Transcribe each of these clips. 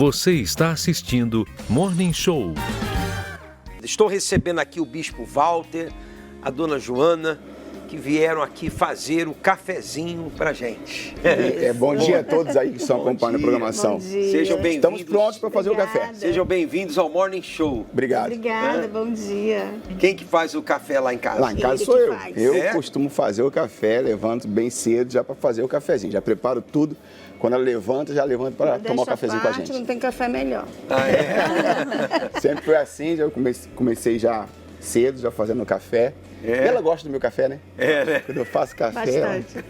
Você está assistindo Morning Show. Estou recebendo aqui o Bispo Walter, a Dona Joana, que vieram aqui fazer o cafezinho pra gente. Bom dia a todos aí que estão acompanhando a programação. Sejam bem-vindos. Estamos prontos para fazer o café. Sejam bem-vindos ao Morning Show. Obrigado. Obrigada, bom dia. Quem que faz o café lá em casa? Lá em casa Ele sou que eu. faz. Eu costumo fazer o café, levanto bem cedo já para fazer o cafezinho. Já preparo tudo. Quando ela levanta, já levanto para tomar o cafezinho com a gente. Não tem café melhor. Sempre foi assim, já comecei já cedo, já fazendo o café. E ela gosta do meu café, né? Né? Quando eu faço café, Bastante.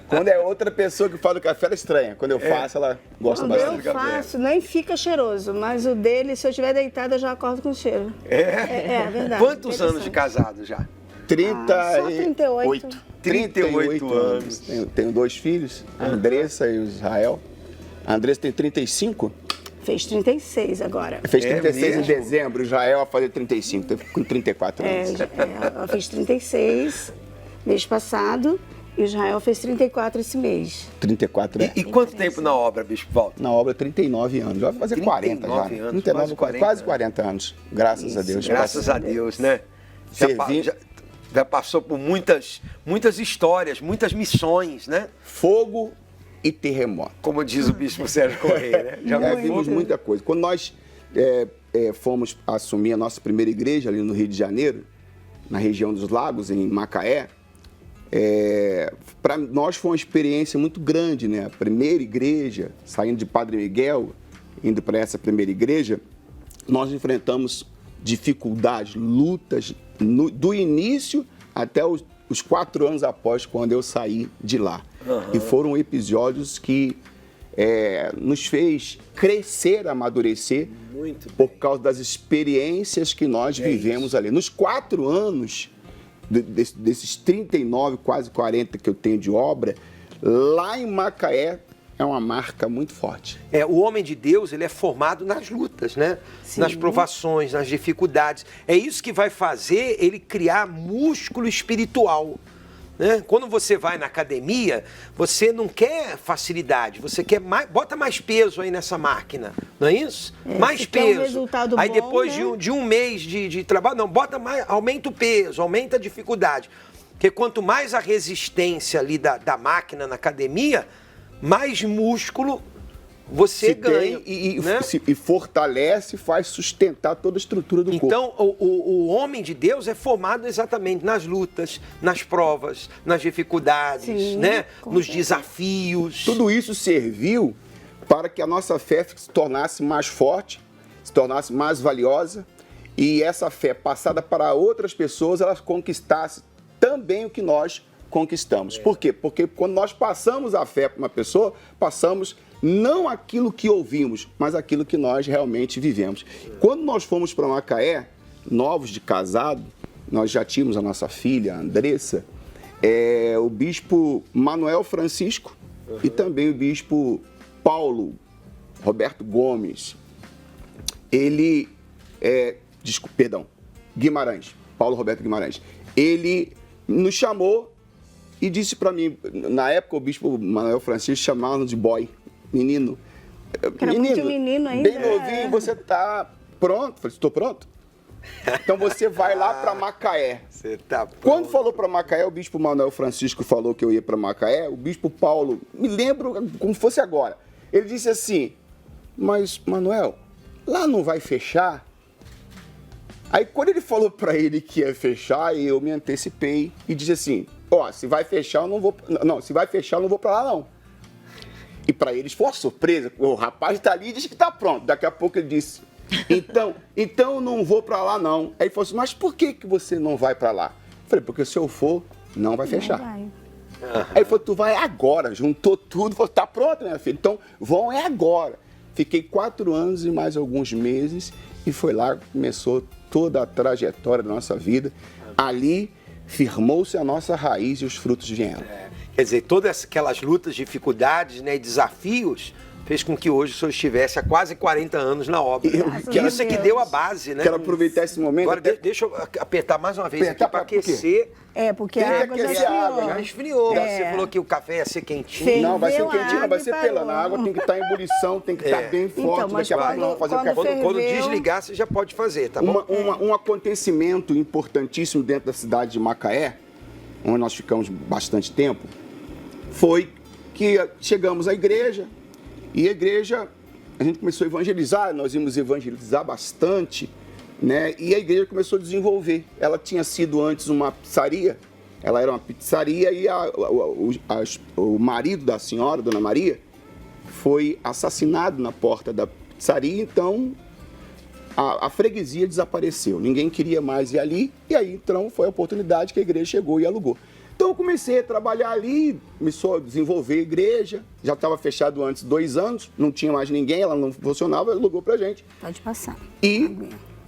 quando é outra pessoa que faz o café, ela estranha. Quando eu faço, ela gosta Quando bastante eu do café. faço, nem fica cheiroso, mas o dele, se eu estiver deitada, eu já acordo com cheiro. É verdade. Quantos anos de casado já? 38. 38 anos. Tenho 2 filhos, a Andressa e o Israel. A Andressa tem 35. Fez 36 agora. Fez 36 em mesmo? dezembro, o Israel vai fazer 35, teve com 34 anos. Ela fez 36 mês passado e o Israel fez 34 esse mês. 34 E quanto tempo na obra, Bispo Walter? Na obra, 39 anos. Já vai fazer 40 já. 39 anos, 39, quase 40 anos. Graças a Deus. Graças a Deus, né? Servi- Já passou por muitas histórias, muitas missões, né? Fogo e terremoto. Como diz o Bispo Sérgio Correia, né? Já vimos muita coisa. Quando nós fomos assumir a nossa primeira igreja ali no Rio de Janeiro, na região dos Lagos, em Macaé, para nós foi uma experiência muito grande, né? A primeira igreja, saindo de Padre Miguel, indo para essa primeira igreja, nós enfrentamos dificuldades, lutas, do início até os 4 anos após quando eu saí de lá. E foram episódios que nos fez crescer, amadurecer, por causa das experiências que nós vivemos ali. Nos 4 anos, desses 39, quase 40 que eu tenho de obra, lá em Macaé é uma marca muito forte. O homem de Deus, ele é formado nas lutas, né? Sim. Nas provações, nas dificuldades. É isso que vai fazer ele criar músculo espiritual. Né? Quando você vai na academia, você não quer facilidade, você quer mais, bota mais peso aí nessa máquina, não é isso? Mais se quer um peso. resultado Aí bom, depois né? de um mês de trabalho, não, bota mais, aumenta o peso, aumenta a dificuldade. Porque quanto mais a resistência ali da máquina na academia, mais músculo você ganha. Né? E fortalece, faz sustentar toda a estrutura do corpo. Então, o homem de Deus é formado exatamente nas lutas, nas provas, nas dificuldades, Sim, né? com Nos certeza. desafios. Tudo isso serviu para que a nossa fé se tornasse mais forte, se tornasse mais valiosa, e essa fé passada para outras pessoas, elas conquistassem também o que nós conquistamos. Por quê? Porque quando nós passamos a fé para uma pessoa, passamos não aquilo que ouvimos, mas aquilo que nós realmente vivemos. Quando nós fomos para Macaé, novos de casado, nós já tínhamos a nossa filha, a Andressa, o bispo Manuel Francisco e também o bispo Paulo Roberto Gomes. Guimarães, Paulo Roberto Guimarães. Ele nos chamou e disse para mim, na época o bispo Manuel Francisco chamava de boy, menino. Era muito menino ainda. Bem novinho, você tá pronto? Eu falei, estou pronto. Então você vai lá para Macaé. Você tá pronto. Quando falou para Macaé, o bispo Manuel Francisco falou que eu ia para Macaé, o bispo Paulo, me lembro como fosse agora, ele disse assim, mas Manuel, lá não vai fechar? Aí quando ele falou para ele que ia fechar, eu me antecipei e disse assim, se vai fechar, eu não vou. Não, se vai fechar, eu não vou para lá, não. E para eles foi uma surpresa. O rapaz está ali e disse que está pronto. Daqui a pouco ele disse, então eu não vou para lá, não. Aí ele falou assim, mas por que você não vai para lá? Eu falei, porque se eu for, não vai fechar. Não vai. Aí ele falou, tu vai agora. Juntou tudo, falou, tá pronto, minha filha. Então, vão agora. Fiquei 4 anos e mais alguns meses e foi lá que começou toda a trajetória da nossa vida. Ali firmou-se a nossa raiz e os frutos vieram. Quer dizer, todas aquelas lutas, dificuldades, né, e desafios fez com que hoje o senhor estivesse há quase 40 anos na obra. Que isso é que deu a base, né? Quero aproveitar esse momento. Agora, deixa eu apertar mais uma vez Apertar aqui para por quê? aquecer. Porque a água já esfriou. Já esfriou. Você falou que o café ia ser quentinho. Sim. Não, vai ser Ferveu a quentinho, não vai água ser e pelando. parou. A água tem que estar em ebulição, tem que estar bem forte. Então, mas Daqui a pouco nós vamos fazer o café. Quando ferveu. desligar, você já pode fazer, tá bom? Um acontecimento importantíssimo dentro da cidade de Macaé, onde nós ficamos bastante tempo, foi que chegamos à igreja, e a igreja, a gente começou a evangelizar, nós íamos evangelizar bastante, né? E a igreja começou a desenvolver. Ela tinha sido antes uma pizzaria, ela era uma pizzaria, e o marido da senhora, Dona Maria, foi assassinado na porta da pizzaria, então a freguesia desapareceu, ninguém queria mais ir ali, e aí então foi a oportunidade que a igreja chegou e alugou. Então eu comecei a trabalhar ali, começou a desenvolver a igreja, já estava fechado antes 2 anos, não tinha mais ninguém, ela não funcionava, alugou pra gente. Pode passar. E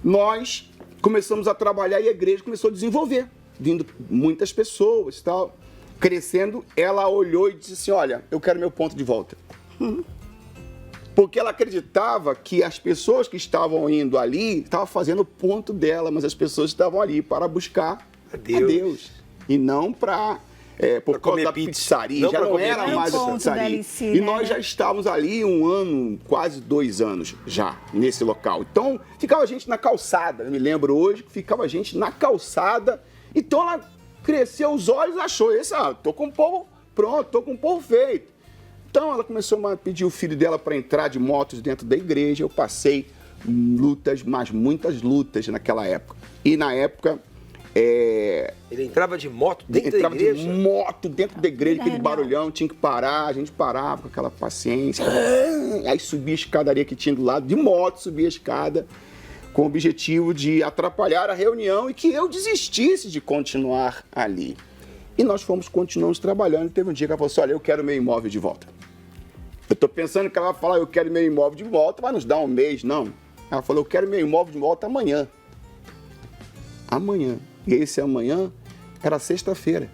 nós começamos a trabalhar e a igreja começou a desenvolver, vindo muitas pessoas e tal, crescendo. Ela olhou e disse assim, olha, eu quero meu ponto de volta. Porque ela acreditava que as pessoas que estavam indo ali estavam fazendo o ponto dela, mas as pessoas estavam ali para buscar a Deus. E não para por causa da pizzaria, já não era mais a pizzaria. E nós já estávamos ali 1 ano, quase 2 anos já, nesse local. Então, ficava a gente na calçada, eu me lembro hoje, que ficava a gente na calçada. Então, ela cresceu os olhos e achou, tô com o povo pronto, tô com o povo feito. Então, ela começou a pedir o filho dela para entrar de motos dentro da igreja. Eu passei lutas, mas muitas lutas naquela época. E na época... Ele entrava de moto dentro da igreja? Entrava de moto dentro da igreja, aquele barulhão, tinha que parar, a gente parava com aquela paciência. Aí subia a escadaria que tinha do lado, de moto subia a escada, com o objetivo de atrapalhar a reunião e que eu desistisse de continuar ali. E nós continuamos trabalhando, e teve um dia que ela falou assim, olha, eu quero meu imóvel de volta. Eu estou pensando que ela vai falar, eu quero meu imóvel de volta, vai nos dar 1 mês, não. Ela falou, eu quero meu imóvel de volta amanhã. Amanhã. E esse amanhã era sexta-feira.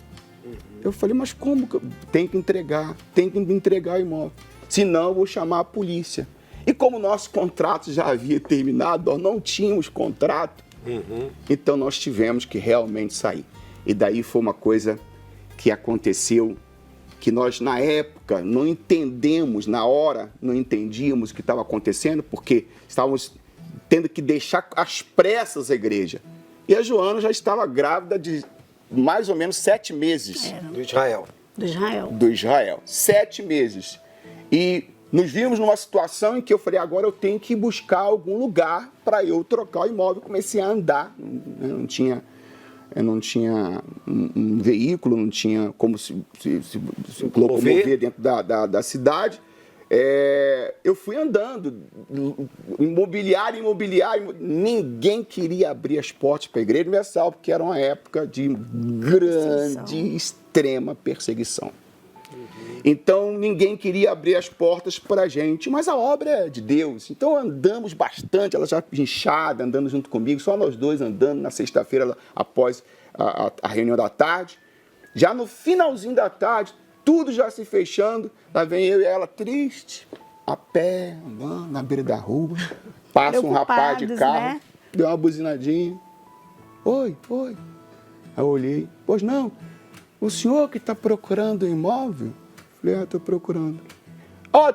Eu falei, mas como? Tem que entregar o imóvel. Senão eu vou chamar a polícia. E como o nosso contrato já havia terminado, nós não tínhamos contrato, então nós tivemos que realmente sair. E daí foi uma coisa que aconteceu, que nós na época não entendemos, na hora não entendíamos o que estava acontecendo, porque estávamos tendo que deixar às pressas a igreja. E a Joana já estava grávida de mais ou menos 7 meses. Do Israel. Do Israel. 7 meses. E nos vimos numa situação em que eu falei, agora eu tenho que buscar algum lugar para eu trocar o imóvel. Comecei a andar. Eu não tinha um veículo, não tinha como se locomover dentro da cidade. Eu fui andando, imobiliário, ninguém queria abrir as portas para a Igreja Universal, porque era uma época de grande, extrema perseguição. Então, ninguém queria abrir as portas para a gente, mas a obra é de Deus. Então, andamos bastante, ela já inchada, andando junto comigo, só nós dois andando na sexta-feira, após a reunião da tarde. Já no finalzinho da tarde, tudo já se fechando, lá vem eu e ela triste, a pé, andando na beira da rua, passa um rapaz de carro, né? Deu uma buzinadinha, oi. Aí eu olhei, pois não, o senhor que está procurando um imóvel? Falei, estou procurando.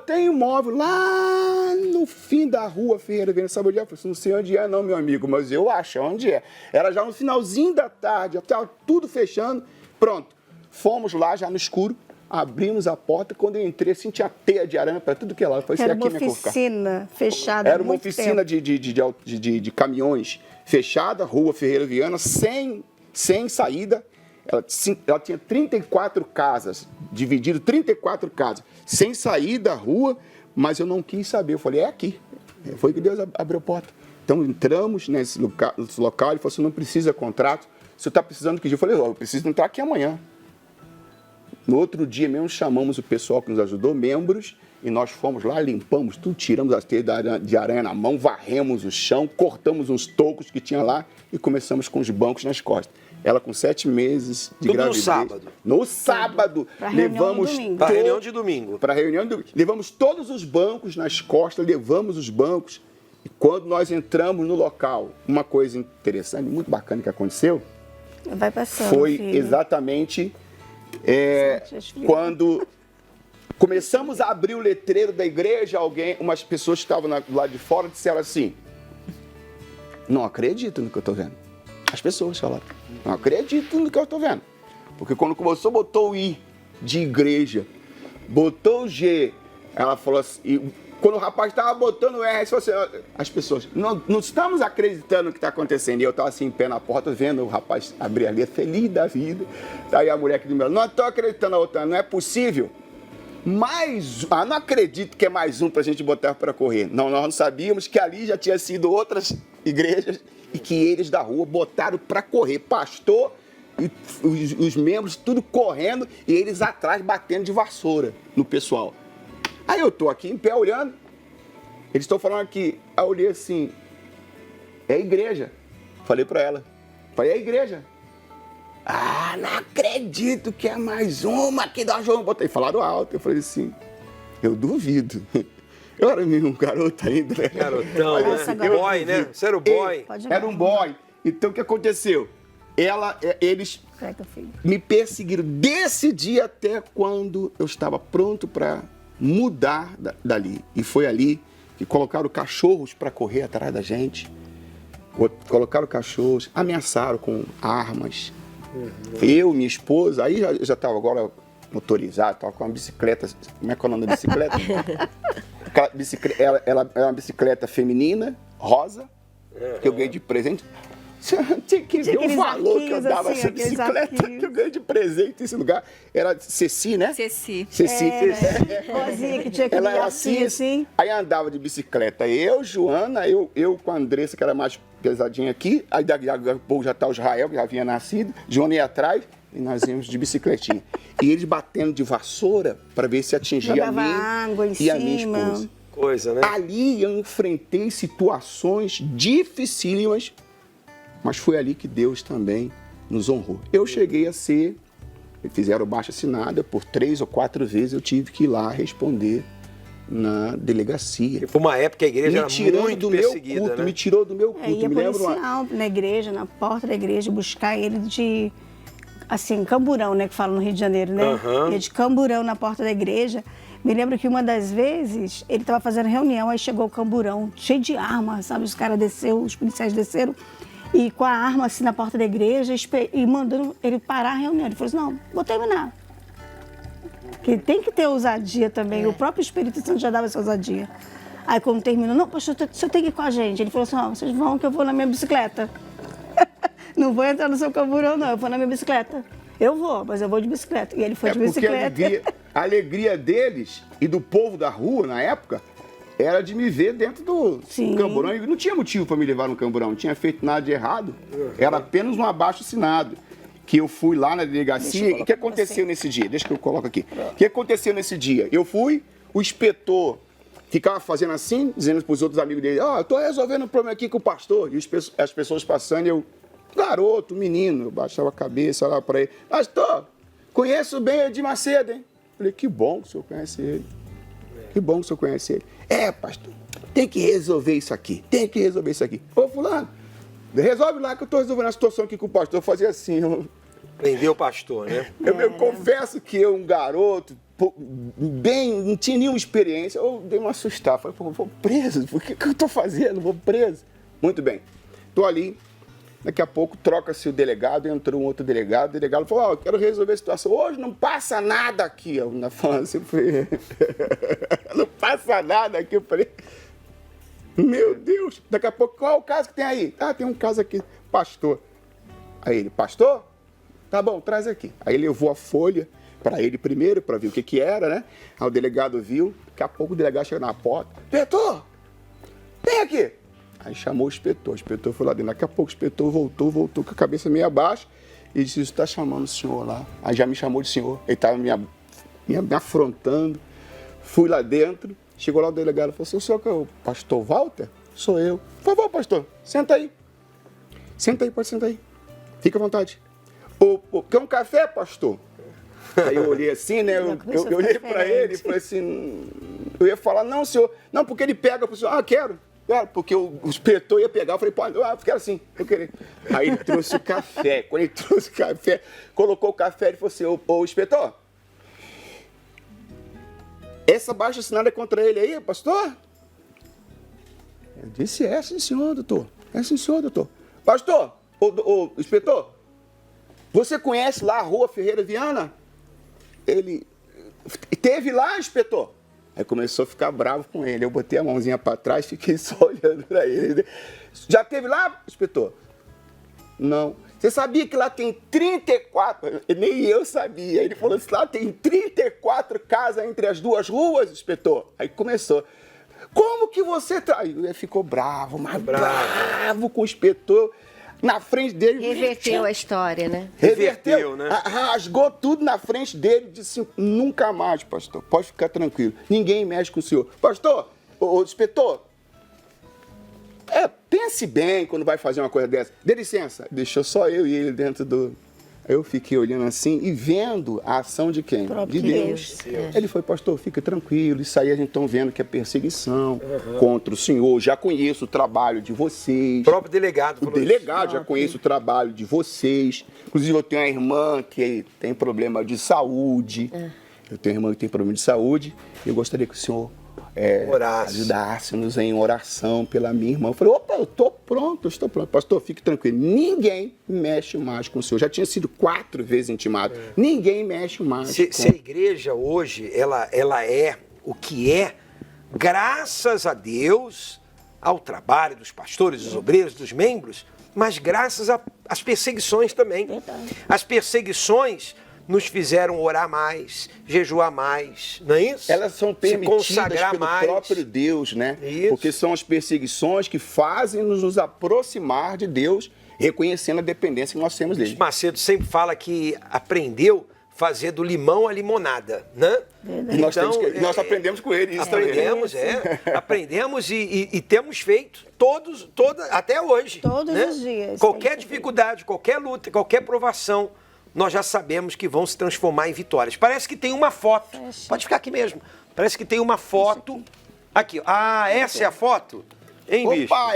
Tem imóvel lá no fim da rua Ferreira Viana, sabe onde é? Eu falei, não sei onde é não, meu amigo, mas eu acho onde é. Era já no finalzinho da tarde, estava tudo fechando, pronto, fomos lá já no escuro, abrimos a porta, quando eu entrei, assim, tinha teia de aranha para tudo que é lá. Falei, era uma oficina fechada. Era uma oficina de caminhões fechada, rua Ferreira Viana, sem saída. Ela tinha 34 casas, dividido 34 casas, sem saída da rua, mas eu não quis saber. Eu falei, é aqui. Foi que Deus abriu a porta. Então entramos nesse local, ele falou assim, não precisa contrato. O senhor está precisando que dia? Eu falei, eu preciso entrar aqui amanhã. No outro dia mesmo, chamamos o pessoal que nos ajudou, membros, e nós fomos lá, limpamos tudo, tiramos as teias de aranha na mão, varremos o chão, cortamos uns tocos que tinha lá e começamos com os bancos nas costas. Ela com 7 meses de Tudo gravidez. no sábado? No sábado. Pra reunião Levamos do domingo. Pra reunião de domingo. Para reunião de domingo. Levamos todos os bancos nas costas, levamos os bancos. E quando nós entramos no local, uma coisa interessante, muito bacana que aconteceu, Vai passando, foi filho. exatamente Sente as filhas. quando começamos a abrir o letreiro da igreja, umas pessoas que estavam do lado de fora disseram assim: não acredito no que eu estou vendo. As pessoas falaram: não acredito no que eu estou vendo. Porque quando começou, botou o I de igreja, botou o G, ela falou assim, e quando o rapaz estava botando o R, as pessoas, não estamos acreditando no que está acontecendo. E eu estava assim, em pé na porta, vendo o rapaz abrir ali, feliz da vida. Daí a mulher que do meu lado, não estou acreditando, a outra, não é possível. Não acredito que é mais um para a gente botar para correr. Não, nós não sabíamos que ali já tinha sido outras igrejas e que eles da rua botaram para correr. Pastor e os membros tudo correndo e eles atrás batendo de vassoura no pessoal. Aí eu tô aqui em pé olhando, eles estão falando aqui, aí eu olhei assim, é a igreja. Falei pra ela, é a igreja. Ah, não acredito que é mais uma que nós vamos botar. E falaram alto, eu falei assim, eu duvido. Eu era mesmo um garoto ainda, né? Garotão, Nossa, né? agora- Boy, né? Você era o boy. Pode Era um boy. Então o que aconteceu? Eles Pega, filho. me perseguiram desse dia até quando eu estava pronto para mudar dali. E foi ali que colocaram cachorros para correr atrás da gente. Colocaram cachorros, ameaçaram com armas. Eu, minha esposa, aí já estava agora motorizado, estava com uma bicicleta. Como é que é o nome da bicicleta? Aquela bicicleta, ela é uma bicicleta feminina, rosa, que eu ganhei de presente. Tinha que ver o aqueles valor que eu arquinhos dava assim, essa aqueles bicicleta arquinhos. que eu ganhei de presente nesse lugar. Era Ceci, né? Ceci. Ceci. Rosinha que tinha aquele Ela era lacinho assim. Aí andava de bicicleta. Eu, Joana, eu com a Andressa, que era mais pesadinha aqui. Aí daqui a pouco já tá o Israel, que já havia nascido. Joana ia atrás e nós íamos de bicicletinha. E eles batendo de vassoura para ver se atingia Jogava a mim água em e a minha cima. esposa. Coisa, né? Ali eu enfrentei situações dificílimas, mas foi ali que Deus também nos honrou. Eu cheguei a ser, fizeram baixa-assinada, por 3 ou 4 vezes eu tive que ir lá responder na delegacia. E foi uma época que a igreja Me era tirando muito do meu perseguida, culto, né? me tirou do meu culto. Ia Me lembro policial na igreja, na porta da igreja, buscar ele de, assim, camburão, né, que fala no Rio de Janeiro, né? Aham. Ia de camburão na porta da igreja. Me lembro que uma das vezes ele estava fazendo reunião, aí chegou o camburão, cheio de arma, sabe? Os caras desceram, os policiais desceram, e com a arma assim na porta da igreja, e mandando ele parar a reunião. Ele falou assim, não, vou terminar. Que tem que ter ousadia também, o próprio Espírito Santo já dava essa ousadia. Aí quando terminou, não, pastor, o senhor tem que ir com a gente. Ele falou assim, não, vocês vão que eu vou na minha bicicleta. Não vou entrar no seu camburão, não, eu vou na minha bicicleta. Eu vou, mas eu vou de bicicleta. E ele foi de porque bicicleta. a alegria deles e do povo da rua, na época, era de me ver dentro do Sim. camburão. E não tinha motivo para me levar no camburão, não tinha feito nada de errado. Era apenas um abaixo-assinado. Que eu fui lá na delegacia. E o que aconteceu nesse dia? Deixa que eu coloco aqui. O que aconteceu nesse dia? Eu fui, o inspetor ficava fazendo assim, dizendo para os outros amigos dele, ó, eu tô resolvendo um problema aqui com o pastor. E as pessoas passando, eu, garoto, menino, eu baixava a cabeça, olhava para ele, pastor, conheço bem o Edir Macedo, hein? Falei, que bom que o senhor conhece ele. Que bom que o senhor conhece ele. É, pastor, tem que resolver isso aqui, tem que resolver isso aqui. Ô, fulano, resolve lá que eu tô resolvendo a situação aqui com o pastor. Eu fazia assim, Prendeu o pastor, né? eu confesso que eu, um garoto, bem, não tinha nenhuma experiência, eu dei uma assustada. Falei, pô, vou preso, por que eu tô fazendo? Vou preso. Muito bem, tô ali, daqui a pouco troca-se o delegado, entrou um outro delegado, o delegado falou, ó, eu quero resolver a situação, hoje não passa nada aqui. Eu na falando eu falei, não passa nada aqui, eu falei, meu Deus, daqui a pouco, qual é o caso que tem aí? Ah, tem um caso aqui, pastor. Aí ele, pastor? Tá bom, traz aqui. Aí ele levou a folha para ele primeiro, para ver o que era, né? Aí o delegado viu, daqui a pouco o delegado chegou na porta, inspetor, vem aqui. Aí chamou o inspetor foi lá dentro. Daqui a pouco o inspetor voltou com a cabeça meio abaixo e disse, está chamando o senhor lá. Aí já me chamou de senhor, ele estava me afrontando. Fui lá dentro, chegou lá o delegado e falou assim, o senhor que é o pastor Walter? Sou eu. Por favor, pastor, senta aí. Senta aí, pode sentar aí. Fica à vontade. quer um café, pastor? Aí eu olhei assim, né? Eu olhei para ele e falei assim, eu ia falar, não, senhor. Não, porque ele pega pro senhor. Quero. Porque o inspetor ia pegar, eu falei, pode, quero sim, eu queria. Aí ele trouxe o café. Quando ele trouxe o café, colocou o café, ele falou assim, ô inspetor, essa baixa assinada é contra ele aí, pastor? Eu disse, sim, senhor, doutor. Sim, senhor, doutor. Pastor, ô inspetor, você conhece lá a Rua Ferreira Viana? Ele teve lá, inspetor? Aí começou a ficar bravo com ele. Eu botei a mãozinha para trás, fiquei só olhando para ele. Já teve lá, inspetor? Não. Você sabia que lá tem 34? Nem eu sabia. Ele falou assim, lá tem 34 casas entre as duas ruas, inspetor. Aí começou. Como que você Ele ficou bravo, mas bravo com o inspetor. Na frente dele... Reverteu a história, né? Reverteu, né? Rasgou tudo na frente dele e disse, nunca mais, pastor, pode ficar tranquilo. Ninguém mexe com o senhor. Pastor, ô inspetor, pense bem quando vai fazer uma coisa dessa. Dê licença. Deixou só eu e ele dentro do... Aí eu fiquei olhando assim e vendo a ação de quem? De Deus. Ele foi, pastor, fica tranquilo. Isso aí a gente está vendo que é perseguição contra o senhor. Já conheço o trabalho de vocês. O próprio delegado. O delegado, já conheço o trabalho de vocês. Inclusive, eu tenho uma irmã que tem problema de saúde. Eu tenho uma irmã que tem problema de saúde. Eu gostaria que o senhor ajudasse-nos em oração pela minha irmã. Eu falei, opa, eu estou pronto. Pastor, fique tranquilo. Ninguém mexe mais com o senhor. Já tinha sido 4 vezes intimado. Ninguém mexe mais. Se a igreja hoje, ela é o que é, graças a Deus, ao trabalho dos pastores, dos obreiros, dos membros, mas graças às perseguições também. As perseguições nos fizeram orar mais, jejuar mais, não é isso? Elas são permitidas pelo mais. próprio Deus, né? Isso. Porque são as perseguições que fazem nos aproximar de Deus, reconhecendo a dependência que nós temos dele. Macedo sempre fala que aprendeu fazer do limão a limonada, né? E nós aprendemos com ele isso aprendemos, também. Aprendemos e temos feito até hoje. Todos né? os dias. Qualquer dificuldade, qualquer luta, qualquer provação, nós já sabemos que vão se transformar em vitórias. Parece que tem uma foto. Pode ficar aqui mesmo. Parece que tem uma foto. Aqui. Essa é a foto? Hein, bicho? Opa,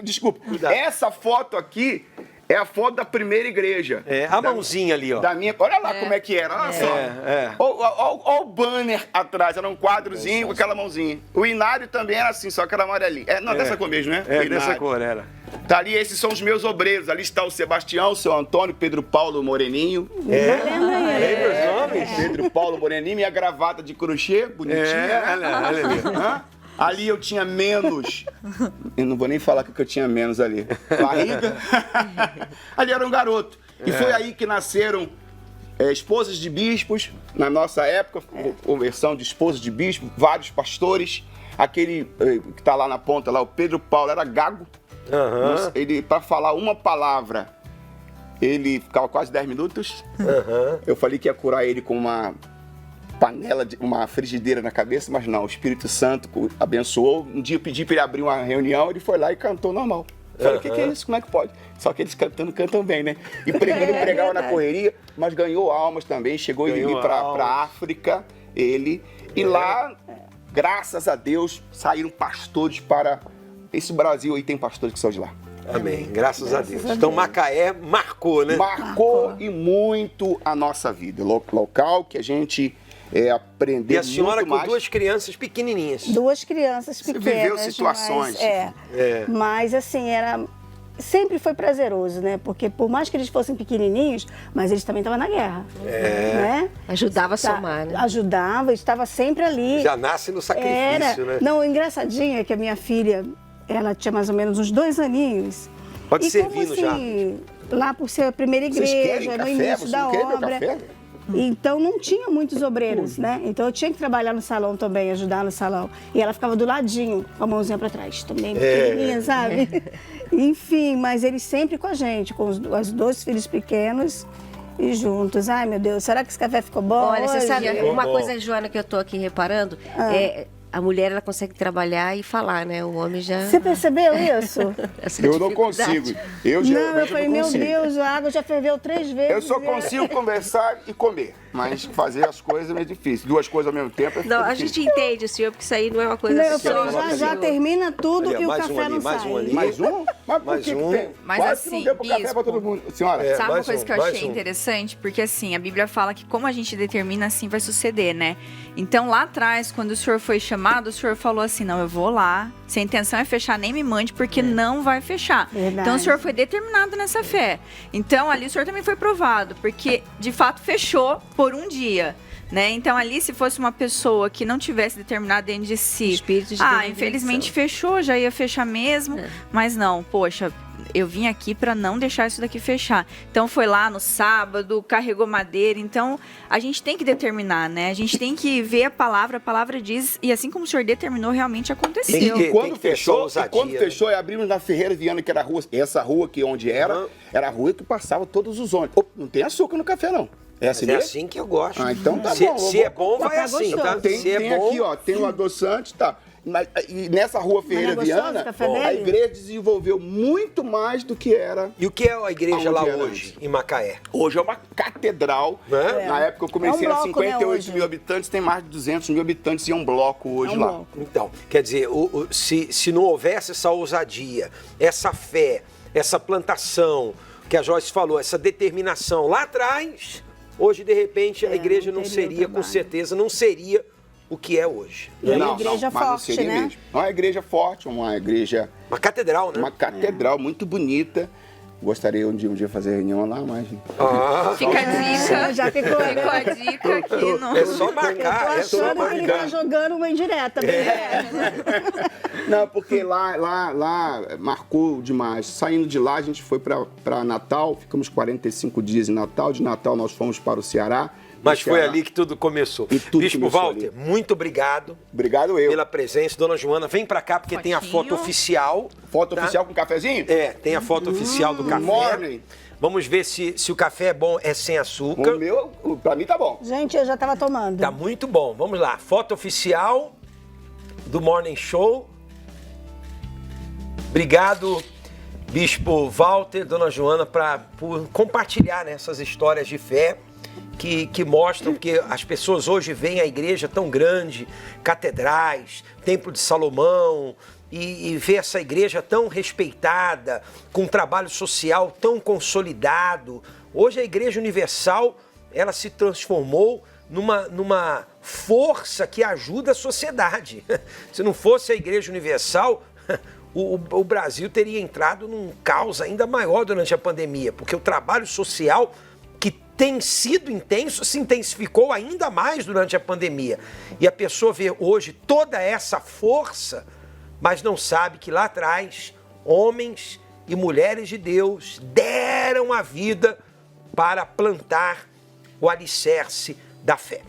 desculpa. Cuidado. Essa foto aqui é a foto da primeira igreja. A mãozinha ali, ó. Olha lá como é que era, olha só. Olha o banner atrás, era um quadrozinho com aquela mãozinha. O inário também era assim, só que era amarelinho. Dessa cor mesmo, né? Dessa cor era. Tá ali, esses são os meus obreiros. Ali está o Sebastião, o seu Antônio, Pedro Paulo Moreninho. Lembra os nomes? Pedro Paulo Moreninho, minha gravata de crochê, bonitinha. Olha ali. Ali eu tinha menos. Eu não vou nem falar que eu tinha menos ali. Barriga. Ali era um garoto. E foi aí que nasceram esposas de bispos. Na nossa época, conversão de esposas de bispos, vários pastores. Aquele que está lá na ponta, lá, o Pedro Paulo, era gago. Ele, para falar uma palavra, ele ficava quase 10 minutos. Eu falei que ia curar ele com uma panela, uma frigideira na cabeça, mas não, o Espírito Santo abençoou. Um dia eu pedi para ele abrir uma reunião, ele foi lá e cantou normal. Eu falei, o que é isso? Como é que pode? Só que eles cantam bem, né? E pregava na correria, mas ganhou almas também, chegou a ir para a África, ele. E lá, graças a Deus, saíram pastores para... Esse Brasil aí tem pastores que são de lá. Amém. Graças a Deus. Então Macaé marcou, né? Marcou e muito a nossa vida. Local que a gente aprendeu. E a senhora muito com mais. 2 crianças pequenininhas. 2 crianças pequenas. Você viveu situações. Mas assim, sempre foi prazeroso, né? Porque por mais que eles fossem pequenininhos, mas eles também estavam na guerra. Né? Ajudava a somar, né? Ajudava, estava sempre ali. Já nasce no sacrifício, né? Não, o engraçadinho é que a minha filha, ela tinha mais ou menos uns 2 aninhos. Pode servir no assim, lá por ser a primeira igreja, no início da obra. Então não tinha muitos obreiros, né? Então eu tinha que trabalhar no salão também, ajudar no salão. E ela ficava do ladinho, com a mãozinha pra trás, também pequenininha, sabe? Enfim, mas eles sempre com a gente, com os 2 filhos pequenos e juntos. Ai, meu Deus, será que esse café ficou bom? Olha, você hoje? sabe, uma coisa, Joana, que eu tô aqui reparando, a mulher ela consegue trabalhar e falar, né? O homem já... Você percebeu isso? essa Eu não dificuldade. consigo. Eu Não, eu geralmente falei, não meu consigo. Deus, a água já ferveu 3 vezes. Eu só consigo conversar e comer, mas fazer as coisas é meio difícil. 2 coisas ao mesmo tempo é Não, a difícil. gente entende, senhor, porque isso aí não é uma coisa Não, eu só. falei, já termina tudo Ali, e o mais um café ali, não mais sai. um ali. Mais um? Mas por Mais que um. que tem? Mas Quase que não assim, deu pro café bispo, pra todo mundo. Senhora, É, Sabe uma mais coisa um, que eu mais achei um. interessante? Porque assim, a Bíblia fala que como a gente determina, assim vai suceder, né? Então lá atrás, quando o senhor foi chamado, o senhor falou assim, não, eu vou lá, se a intenção é fechar, nem me mande, porque não vai fechar. Verdade. Então o senhor foi determinado nessa fé. Então ali o senhor também foi provado, porque de fato fechou por um dia. Né? Então, ali, se fosse uma pessoa que não tivesse determinado dentro de si, Espírito de infelizmente fechou, já ia fechar mesmo, mas não, poxa, eu vim aqui para não deixar isso daqui fechar. Então, foi lá no sábado, carregou madeira. Então, a gente tem que determinar, né? A gente tem que ver a palavra diz, e assim como o senhor determinou, realmente aconteceu. Tem que- E quando ter só fechou, ousadia, né? abrimos na Ferreira Viana, que era a rua, essa rua aqui onde era a rua que passava todos os ônibus. Ô, não tem açúcar no café, não. É assim Mas é mesmo? assim que eu gosto. Ah, então tá se, bom. Se é bom, vai Tá assim, gostoso. tá? Tem, Se é tem bom, aqui, ó, tem o adoçante, tá. E nessa rua Ferreira Mas é gostoso Viana, o café a dele? igreja desenvolveu muito mais do que era. E o que é a igreja Aonde lá era hoje, em Macaé? Hoje é uma catedral. Né? Na época eu comecei É um a bloco, né, 58 hoje? mil habitantes, tem mais de 200 mil habitantes e é um bloco hoje É um lá. bloco. Então, quer dizer, se não houvesse essa ousadia, essa fé, essa plantação, que a Joyce falou, essa determinação lá atrás, hoje, de repente, a igreja não não teria seria, com trabalho. certeza, não seria o que é hoje. E uma igreja mas não forte, seria né? mesmo. É uma igreja forte, uma igreja, Uma catedral, né? uma catedral muito bonita. Gostaria um dia fazer reunião lá, mas... Ah, Fica a dica. Já ficou, né? Ficou a dica aqui no... é só Eu tô marcar, é só achando que ele tá marcar. jogando uma indireta. Não, porque lá marcou demais. Saindo de lá, a gente foi para Natal, ficamos 45 dias em Natal. De Natal nós fomos para o Ceará. Mas Do foi Ceará- ali que tudo começou. E tudo Bispo começou Walter, ali. muito obrigado Obrigado eu. pela presença. Dona Joana, vem pra cá porque tem a foto Fotinho. oficial. Foto tá? oficial com cafezinho? É, tem a foto oficial do café. morning. Vamos ver se o café é bom, é sem açúcar. O meu, pra mim tá bom. Gente, eu já tava tomando. Tá muito bom. Vamos lá. Foto oficial do Morning Show. Obrigado, Bispo Walter, Dona Joana, por compartilhar, né, essas histórias de fé que mostram que as pessoas hoje veem a igreja tão grande, catedrais, Templo de Salomão, e vê essa igreja tão respeitada, com um trabalho social tão consolidado. Hoje a Igreja Universal, ela se transformou numa força que ajuda a sociedade. Se não fosse a Igreja Universal, o Brasil teria entrado num caos ainda maior durante a pandemia, porque o trabalho social que tem sido intenso se intensificou ainda mais durante a pandemia. E a pessoa vê hoje toda essa força, mas não sabe que lá atrás, homens e mulheres de Deus deram a vida para plantar o alicerce da fé.